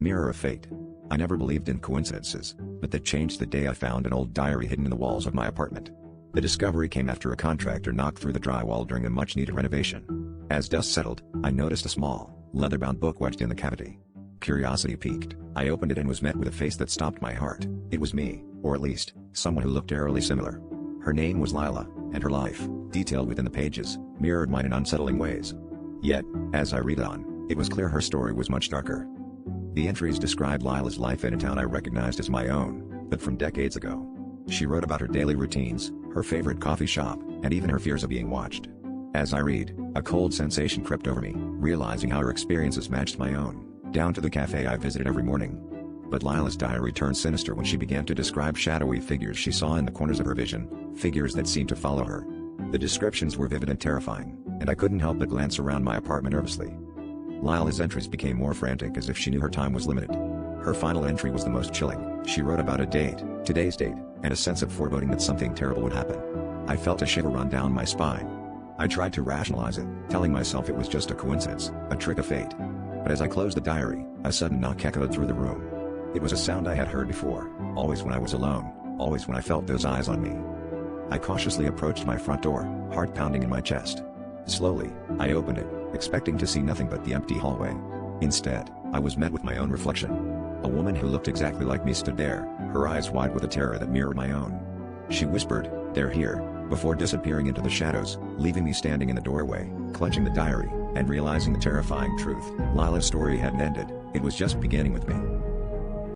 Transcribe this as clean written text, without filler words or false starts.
Mirror of fate. I never believed in coincidences, but that changed the day I found an old diary hidden in the walls of my apartment. The discovery came after a contractor knocked through the drywall during a much-needed renovation. As dust settled, I noticed a small, leather-bound book wedged in the cavity. Curiosity piqued. I opened it and was met with a face that stopped my heart. It was me, or at least, someone who looked eerily similar. Her name was Lila, and her life, detailed within the pages, mirrored mine in unsettling ways. Yet, as I read on, it was clear her story was much darker. The entries described Lila's life in a town I recognized as my own, but from decades ago. She wrote about her daily routines, her favorite coffee shop, and even her fears of being watched. As I read, a cold sensation crept over me, realizing how her experiences matched my own, down to the cafe I visited every morning. But Lila's diary turned sinister when she began to describe shadowy figures she saw in the corners of her vision, figures that seemed to follow her. The descriptions were vivid and terrifying, and I couldn't help but glance around my apartment nervously. Lila's entries became more frantic as if she knew her time was limited. Her final entry was the most chilling. She wrote about a date, today's date, and a sense of foreboding that something terrible would happen. I felt a shiver run down my spine. I tried to rationalize it, telling myself it was just a coincidence, a trick of fate. But as I closed the diary, a sudden knock echoed through the room. It was a sound I had heard before, always when I was alone, always when I felt those eyes on me. I cautiously approached my front door, heart pounding in my chest. Slowly, I opened it, expecting to see nothing but the empty hallway. Instead, I was met with my own reflection. A woman who looked exactly like me stood there, her eyes wide with a terror that mirrored my own. She whispered, "They're here," before disappearing into the shadows, leaving me standing in the doorway, clutching the diary, and realizing the terrifying truth. Lila's story hadn't ended, it was just beginning with me.